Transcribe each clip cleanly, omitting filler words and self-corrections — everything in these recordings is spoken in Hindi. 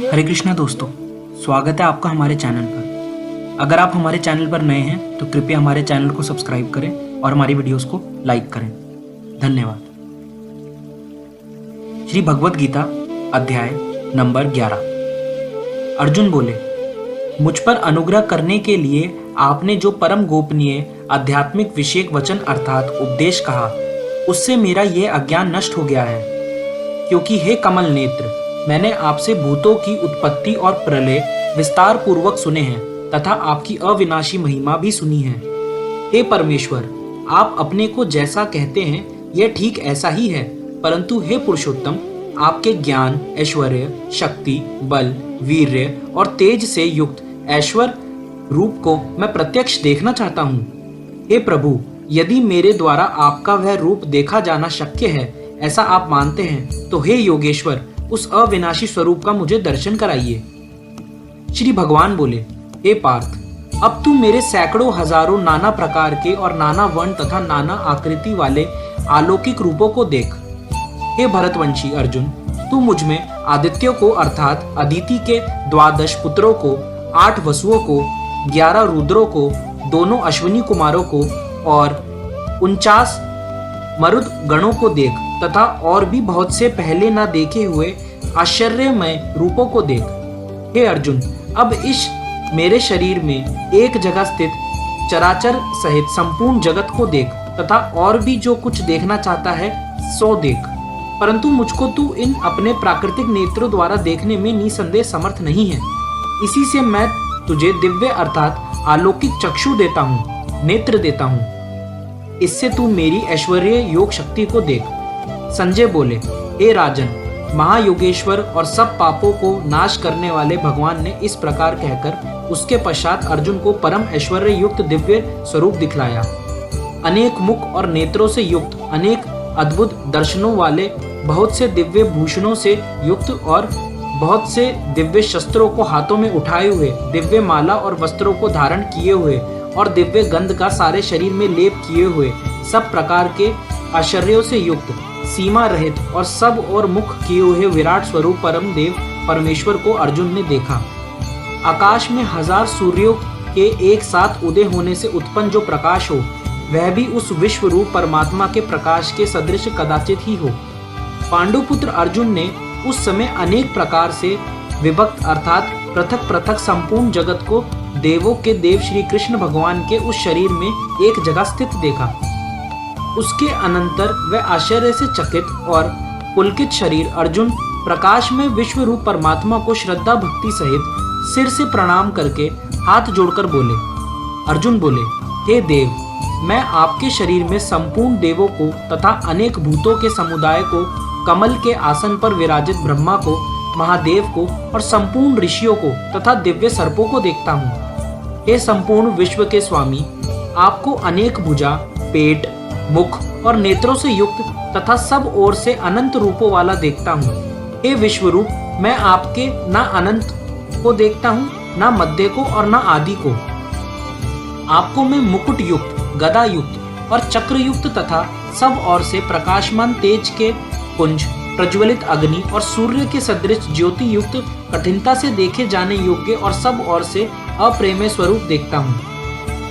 हरे कृष्णा दोस्तों, स्वागत है आपका हमारे चैनल पर। अगर आप हमारे चैनल पर नए हैं तो कृपया हमारे चैनल को सब्सक्राइब करें और हमारी वीडियोस को लाइक करें। धन्यवाद। श्री भगवद गीता अध्याय नंबर 11। अर्जुन बोले, मुझ पर अनुग्रह करने के लिए आपने जो परम गोपनीय आध्यात्मिक विषयक वचन अर्थात उपदेश कहा, उससे मेरा यह अज्ञान नष्ट हो गया है। क्योंकि हे कमल नेत्र, मैंने आपसे भूतों की उत्पत्ति और प्रलय विस्तार पूर्वक सुने हैं तथा आपकी अविनाशी महिमा भी सुनी है। हे परमेश्वर, आप अपने को जैसा कहते हैं यह ठीक ऐसा ही है, परंतु हे पुरुषोत्तम, आपके ज्ञान, ऐश्वर्य, शक्ति, बल, वीर्य और तेज से युक्त ऐश्वर्य रूप को मैं प्रत्यक्ष देखना चाहता हूँ। हे प्रभु, यदि मेरे द्वारा आपका वह रूप देखा जाना शक्य है, ऐसा आप मानते हैं, तो हे योगेश्वर, उस अविनाशी स्वरूप का मुझे दर्शन कराइए। श्री भगवान बोले, हे पार्थ, अब तू मेरे सैकड़ों हजारों नाना प्रकार के और नाना वर्ण तथा नाना आकृति वाले अलौकिक रूपों को देख। हे भरतवंशी अर्जुन, तू मुझ में आदित्यों को अर्थात अदिति के 12 पुत्रों को, 8 वसुओं को, 11 रुद्रों को, दोनों अश्विनी कुमारों को और 49 मरुद गणों को देख तथा और भी बहुत से पहले न देखे हुए आश्चर्यमय रूपों को देख। हे अर्जुन, अब इस मेरे शरीर में एक जगह स्थित चराचर सहित संपूर्ण जगत को देख तथा और भी जो कुछ देखना चाहता है सो देख, परंतु मुझको तू इन अपने प्राकृतिक नेत्रों द्वारा देखने में निसंदेह समर्थ नहीं है। इसी से मैं तुझे दिव्य अर्थात अलौकिक चक्षु देता हूँ, नेत्र देता हूँ। इससे तू मेरी ऐश्वर्य योग शक्ति को देख। संजय बोले, हे राजन, महायोगेश्वर और सब पापों को नाश करने वाले भगवान ने इस प्रकार कहकर उसके पश्चात अर्जुन को परम ऐश्वर्य युक्त दिव्य स्वरूप दिखलाया। अनेक मुख और नेत्रों से युक्त, अनेक अद्भुत दर्शनों वाले, बहुत से दिव्य भूषणों से युक्त और बहुत से दिव्य शस्त्रों को हाथों में उठाए हुए, दिव्य माला और वस्त्रों को धारण किए हुए और दिव्य गंध का सारे शरीर में लेप किए हुए, सब प्रकार के आश्चर्यों से युक्त, सीमा रहित और सब और मुख किए हुए विराट स्वरूप परम देव परमेश्वर को अर्जुन ने देखा। आकाश में 1000 सूर्यों के एक साथ उदय होने से उत्पन्न जो प्रकाश हो, वह भी उस विश्व रूप परमात्मा के प्रकाश के सदृश कदाचित ही हो। पांडुपुत्र अर्जुन ने उस समय अनेक प्रकार से विभक्त अर्थात पृथक पृथक संपूर्ण जगत को देवों के देव श्री कृष्ण भगवान के उस शरीर में एक जगह स्थित देखा। उसके अनंतर वह आश्चर्य से चकित और पुलकित शरीर अर्जुन प्रकाश में विश्व रूप परमात्मा को श्रद्धा भक्ति सहित सिर से प्रणाम करके हाथ जोड़कर बोले। अर्जुन बोले, हे देव, मैं आपके शरीर में संपूर्ण देवों को तथा अनेक भूतों के समुदाय को, कमल के आसन पर विराजित ब्रह्मा को, महादेव को और संपूर्ण ऋषियों को तथा दिव्य सर्पों को देखता हूँ। हे संपूर्ण विश्व के स्वामी, आपको अनेक भुजा, पेट, मुख और नेत्रों से युक्त तथा सब ओर से अनंत रूपों वाला देखता हूँ। हे विश्व रूप, मैं आपके ना अनंत को देखता हूँ, ना मध्य को और ना आदि को। आपको मैं मुकुट युक्त, गदा युक्त और चक्र युक्त तथा सब ओर से प्रकाशमान तेज के पुंज, प्रज्वलित अग्नि और सूर्य के सदृश ज्योति युक्त, कठिनता से देखे जाने योग्य और सब ओर से अप्रेमय स्वरूप देखता हूँ।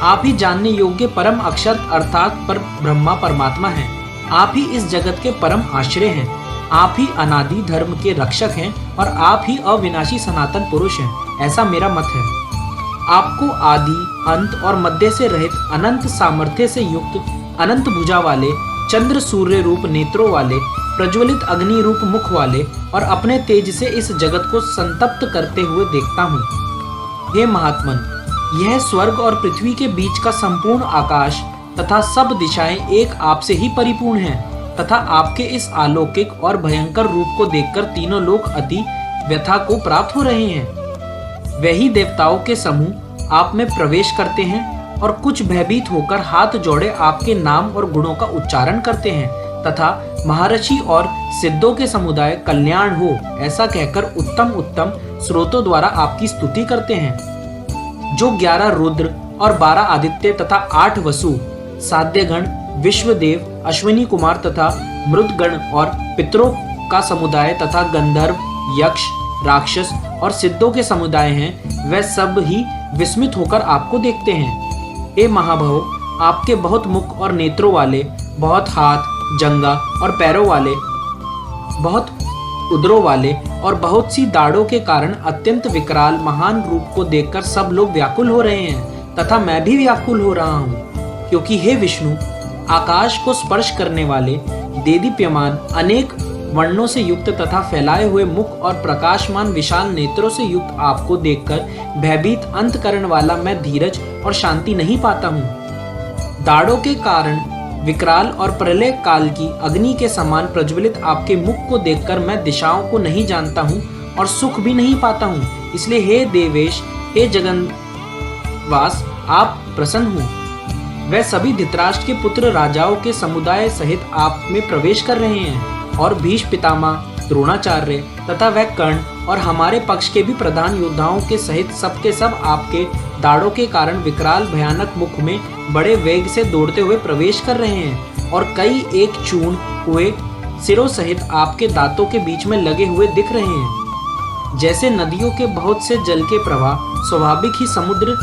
आप ही जानने योग्य परम अक्षर अर्थात पर ब्रह्मा परमात्मा हैं। आप ही इस जगत के परम आश्रय हैं। आप ही अनादि धर्म के रक्षक हैं और आप ही अविनाशी सनातन पुरुष हैं, ऐसा मेरा मत है। आपको आदि, अंत और मध्य से रहित, अनंत सामर्थ्य से युक्त, अनंत भुजा वाले, चंद्र सूर्य रूप नेत्रों वाले, प्रज्वलित अग्नि रूप मुख वाले और अपने तेज से इस जगत को संतप्त करते हुए देखता हूँ। हे महात्मन, यह स्वर्ग और पृथ्वी के बीच का संपूर्ण आकाश तथा सब दिशाएं एक आपसे ही परिपूर्ण हैं तथा आपके इस अलौकिक और भयंकर रूप को देखकर तीनों लोग अति व्यथा को प्राप्त हो रहे हैं। वही देवताओं के समूह आप में प्रवेश करते हैं और कुछ भयभीत होकर हाथ जोड़े आपके नाम और गुणों का उच्चारण करते हैं तथा महर्षि और सिद्धों के समुदाय कल्याण हो ऐसा कहकर उत्तम उत्तम स्रोतों द्वारा आपकी स्तुति करते हैं। जो 11 रुद्र और 12 आदित्य तथा 8 वसु, साध्यगण, विश्वदेव, अश्विनी कुमार तथा मृदगण और पितरों का समुदाय तथा गंधर्व, यक्ष, राक्षस और सिद्धों के समुदाय हैं, वह सब ही विस्मित होकर आपको देखते हैं। हे महाभव, आपके बहुत मुख और नेत्रों वाले, बहुत हाथ, जंगा और पैरों वाले, बहुत उदरों वाले और बहुत सी दाढ़ों के कारण अत्यंत विकराल महान रूप को देखकर सब लोग व्याकुल हो रहे हैं, तथा मैं भी व्याकुल हो रहा हूँ, क्योंकि हे विष्णु, आकाश को स्पर्श करने वाले, देदीप्यमान, अनेक वर्णों से युक्त तथा फैलाए हुए मुख और प्रकाशमान विशाल नेत्रों से युक्त आपको देखकर भयभीत अंतकरण वाला मैं धीरज और शांति नहीं पाता हूँ। दाढ़ों के कारण विकराल और प्रलय काल की अग्नि के समान प्रज्वलित आपके मुख को देखकर मैं दिशाओं को नहीं जानता हूँ और सुख भी नहीं पाता हूँ। इसलिए हे देवेश, हे जगन्वास, आप प्रसन्न हो। वह सभी धृतराष्ट्र के पुत्र राजाओं के समुदाय सहित आप में प्रवेश कर रहे हैं, और भीष्म पितामह, द्रोणाचार्य तथा वह कर्ण और हमारे पक्ष के भी प्रधान योद्धाओं के सहित सबके सब आपके दाढ़ों के कारण विकराल भयानक मुख में बड़े वेग से दौड़ते हुए प्रवेश कर रहे हैं, और कई एक चूर्ण हुए सिरों सहित आपके दांतों के बीच में लगे हुए दिख रहे हैं। जैसे नदियों के बहुत से जल के प्रवाह स्वाभाविक ही समुद्र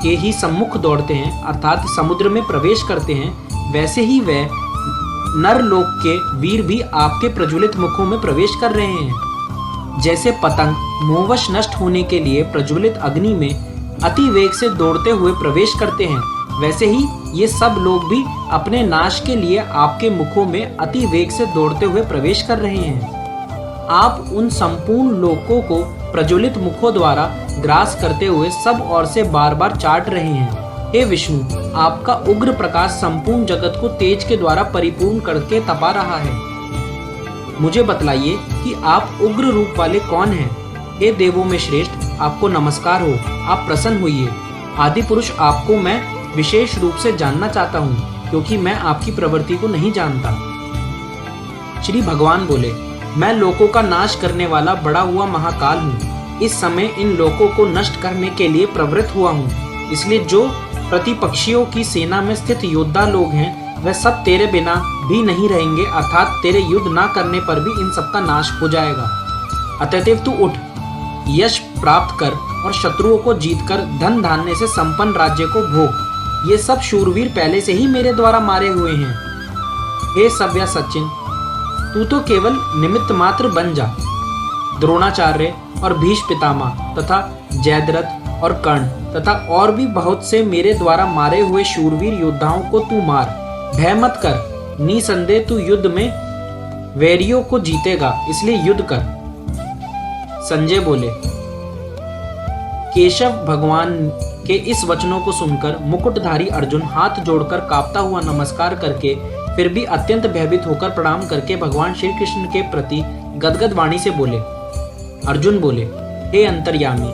के ही सम्मुख दौड़ते हैं, अर्थात समुद्र में प्रवेश करते हैं, वैसे ही वह नरलोक के वीर भी आपके प्रज्वलित मुखों में प्रवेश कर रहे हैं। जैसे पतंग मोहवश नष्ट होने के लिए प्रज्वलित अग्नि में अति वेग से दौड़ते हुए प्रवेश करते हैं, वैसे ही ये सब लोग भी अपने नाश के लिए आपके मुखों में अति वेग से दौड़ते हुए प्रवेश कर रहे हैं। आप उन संपूर्ण लोकों को प्रज्वलित मुखों द्वारा ग्रास करते हुए सब ओर से बार बार चाट रहे हैं। हे विष्णु, आपका उग्र प्रकाश संपूर्ण जगत को तेज के द्वारा परिपूर्ण करके तपा रहा है। मुझे बतलाइए कि आप उग्र रूप वाले कौन हैं? हे देवों में श्रेष्ठ, आपको नमस्कार हो, आप प्रसन्न होइए। आदि पुरुष, आपको मैं विशेष रूप से जानना चाहता हूँ, क्योंकि मैं आपकी प्रवृत्ति को नहीं जानता। श्री भगवान बोले, मैं लोकों का नाश करने वाला बड़ा हुआ महाकाल हूँ। इस समय इन लोकों को नष्ट करने के लिए प्रवृत्त हुआ हूँ। इसलिए जो प्रतिपक्षियों की सेना में स्थित योद्धा लोग हैं, वह सब तेरे बिना भी नहीं रहेंगे, अर्थात तेरे युद्ध ना करने पर भी इन सबका नाश हो जाएगा। अतएव तू उठ, यश प्राप्त कर और शत्रुओं को जीतकर धन धान्य से संपन्न राज्य को भोग। ये सब शूरवीर पहले से ही मेरे द्वारा मारे हुए हैं। हे सव्या सचिन, तू तो केवल निमित्त मात्र बन जा। द्रोणाचार्य और भीष्म पितामह तथा जयद्रथ और कर्ण तथा और भी बहुत से मेरे द्वारा मारे हुए शूरवीर योद्धाओं को तू मार। भय मत कर, निसंदेह तू युद्ध में वैरियों को जीतेगा, इसलिए युद्ध कर। संजय बोले, केशव भगवान के इस वचनों को सुनकर मुकुटधारी अर्जुन हाथ जोड़कर कांपता हुआ नमस्कार करके फिर भी अत्यंत भयभीत होकर प्रणाम करके भगवान श्री कृष्ण के प्रति गदगद वाणी से बोले। अर्जुन बोले, हे अंतर्यामी,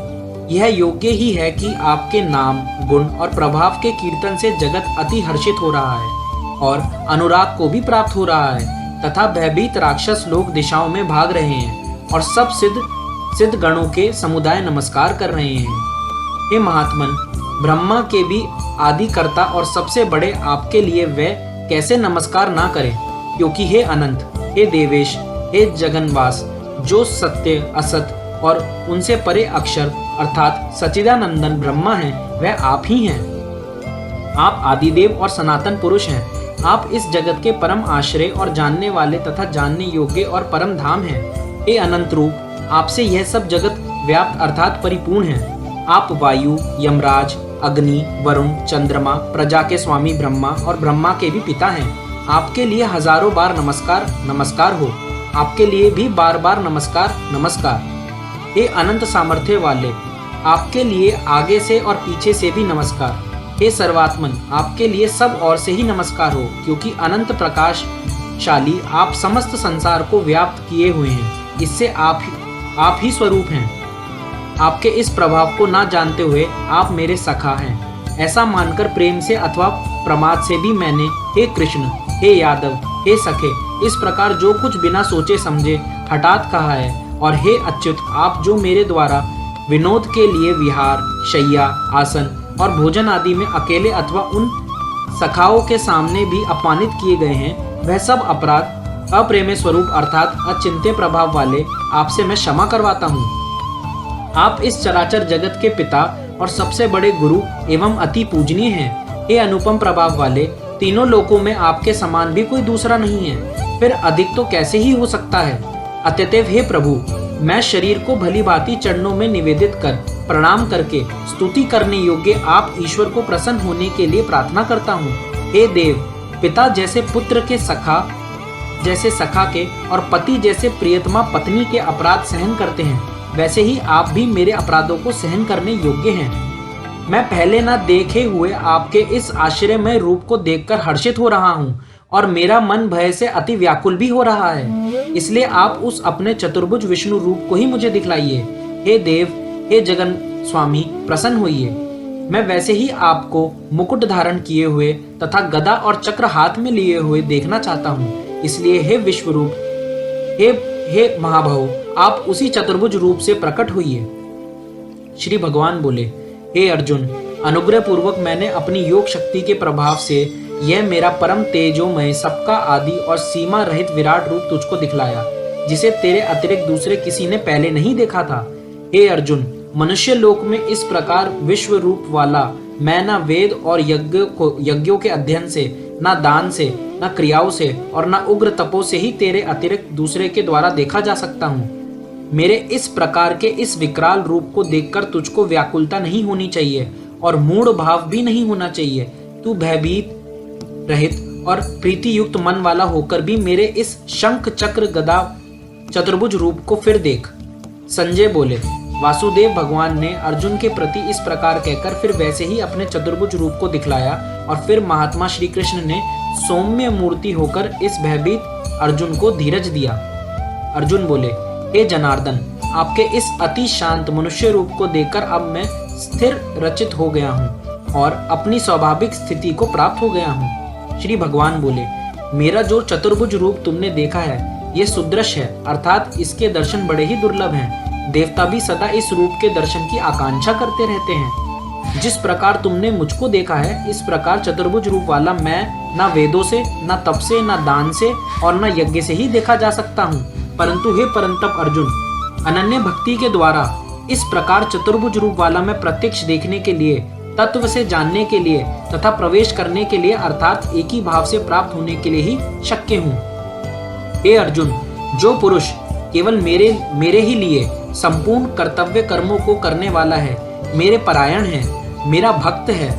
यह योग्य ही है कि आपके नाम, गुण और प्रभाव के कीर्तन से जगत अति हर्षित हो रहा है और अनुराग को भी प्राप्त हो रहा है, तथा भयभीत राक्षस लोग दिशाओं में भाग रहे हैं और सब सिद्ध गणों के समुदाय नमस्कार कर रहे हैं। हे महात्मन, ब्रह्मा के भी आदिकर्ता और सबसे बड़े आपके लिए वह कैसे नमस्कार ना करें, क्योंकि हे अनंत, हे देवेश, हे जगन्वास, जो सत्य, असत और उनसे परे अक्षर अर्थात सच्चिदानंदन ब्रह्मा हैं, वह आप ही हैं। आप आदिदेव और सनातन पुरुष हैं। आप इस जगत के परम आश्रय और जानने वाले तथा जानने योग्य और परम धाम हैं। हे अनंत रूप, आपसे यह सब जगत व्याप्त अर्थात परिपूर्ण है। आप वायु, यमराज, अग्नि, वरुण, चंद्रमा, प्रजा के स्वामी ब्रह्मा और ब्रह्मा के भी पिता हैं। आपके लिए हजारों बार नमस्कार नमस्कार हो। आपके लिए भी बार बार नमस्कार नमस्कार। हे अनंत सामर्थ्य वाले, आपके लिए आगे से और पीछे से भी नमस्कार। हे सर्वात्मन, आपके लिए सब ओर से ही नमस्कार हो, क्योंकि अनंत प्रकाशशाली आप समस्त संसार को व्याप्त किए हुए हैं। इससे आप ही स्वरूप हैं। आपके इस प्रभाव को ना जानते हुए आप मेरे सखा हैं, ऐसा मानकर प्रेम से अथवा प्रमाद से भी मैंने हे कृष्ण, हे यादव, हे सखे, इस प्रकार जो कुछ बिना सोचे समझे हठात कहा है। और हे अच्युत, आप जो मेरे द्वारा विनोद के लिए विहार, शैया, आसन और भोजन आदि में अकेले अथवा उन सखाओं के सामने भी अपमानित किए गए हैं, वह सब अपराध अप्रेम स्वरूप अर्थात अचिंत्य प्रभाव वाले आपसे मैं क्षमा करवाता हूँ। आप इस चराचर जगत के पिता और सबसे बड़े गुरु एवं अति पूजनीय हैं। हे अनुपम प्रभाव वाले, तीनों लोकों में आपके समान भी कोई दूसरा नहीं है, फिर अधिक तो कैसे ही हो सकता है। अतएव हे प्रभु, मैं शरीर को भली भांति चरणों में निवेदित कर प्रणाम करके स्तुति करने योग्य आप ईश्वर को प्रसन्न होने के लिए प्रार्थना करता हूँ। हे देव, पिता जैसे पुत्र के सखा के और पति जैसे प्रियतमा पत्नी के अपराध सहन करते हैं, वैसे ही आप भी मेरे अपराधों को सहन करने योग्य हैं। मैं पहले न देखे हुए आपके इस आश्चर्यमय रूप को देखकर हर्षित हो रहा हूँ और मेरा मन भय से अति व्याकुल भी हो रहा है। इसलिए आप उस अपने चतुर्भुज विष्णु रूप को ही मुझे दिखलाइए। हे देव, हे जगन स्वामी, प्रसन्न होइए। मैं वैसे ही आपको मुकुट धारण किए हुए तथा गदा और चक्र हाथ में लिए हुए देखना चाहता हूँ। इसलिए हे विश्वरूप, हे महाभव, आप उसी चतुर्भुज रूप से प्रकट होइए। श्री भगवान बोले, हे अर्जुन, अनुग्रह पूर्वक मैंने अपनी योग शक्ति के प्रभाव से यह मेरा परम तेजोमय, सबका आदि और सीमा रहित विराट रूप तुझको दिखलाया, जिसे तेरे अतिरिक्त दूसरे किसी ने पहले नहीं देखा था। हे अर्जुन, मनुष्य लोक में इस प्रकार विश्व रूप वाला मैं न वेद और यज्ञों के अध्ययन से, न दान से, न क्रियाओं से और न उग्र तपो से ही तेरे अतिरिक्त दूसरे के द्वारा देखा जा सकता हूँ। मेरे इस प्रकार के इस विकराल रूप को देखकर तुझको व्याकुलता नहीं होनी चाहिए और मूढ़ भाव भी नहीं होना चाहिए। तू भयभीत रहित और प्रीति युक्त मन वाला होकर भी मेरे इस शंख चक्र गदा चतुर्भुज रूप को फिर देख। संजय बोले, वासुदेव भगवान ने अर्जुन के प्रति इस प्रकार कहकर फिर वैसे ही अपने चतुर्भुज रूप को दिखलाया और फिर महात्मा श्री कृष्ण ने सौम्य मूर्ति होकर इस भयभीत अर्जुन को धीरज दिया। अर्जुन बोले, हे जनार्दन, आपके इस अति शांत मनुष्य रूप को देखकर अब मैं स्थिर रचित हो गया हूँ और अपनी स्वाभाविक स्थिति को प्राप्त हो गया हूँ। श्री भगवान बोले, मेरा जो चतुर्भुज रूप तुमने देखा है ये सुदृश्य है, अर्थात इसके दर्शन बड़े ही दुर्लभ हैं। देवता भी सदा इस रूप के दर्शन की आकांक्षा करते रहते हैं। जिस प्रकार तुमने मुझको देखा है, इस प्रकार चतुर्भुज रूप वाला मैं न वेदों से, न तप से, न दान से और न यज्ञ से ही देखा जा सकता हूँ। परंतु हे परंतप अर्जुन, अनन्य भक्ति के द्वारा इस प्रकार चतुर्भुज रूप वाला मैं प्रत्यक्ष देखने के लिए, तत्व से जानने के लिए तथा प्रवेश करने के लिए, अर्थात एक ही भाव से प्राप्त होने के लिए ही शक्य हूँ। हे अर्जुन, जो पुरुष केवल मेरे ही लिए संपूर्ण कर्तव्य कर्मों को करने वाला है, मेरे परायण है, मेरा भक्त है,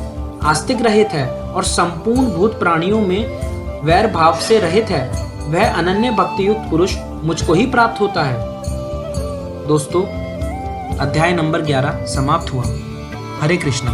आस्तिक रहित है और संपूर्ण भूत प्राणियों में वैर भाव से रहित है, वह अनन्य भक्ति युक्त पुरुष मुझको ही प्राप्त होता है। दोस्तों, अध्याय नंबर 11 समाप्त हुआ। हरे कृष्णा।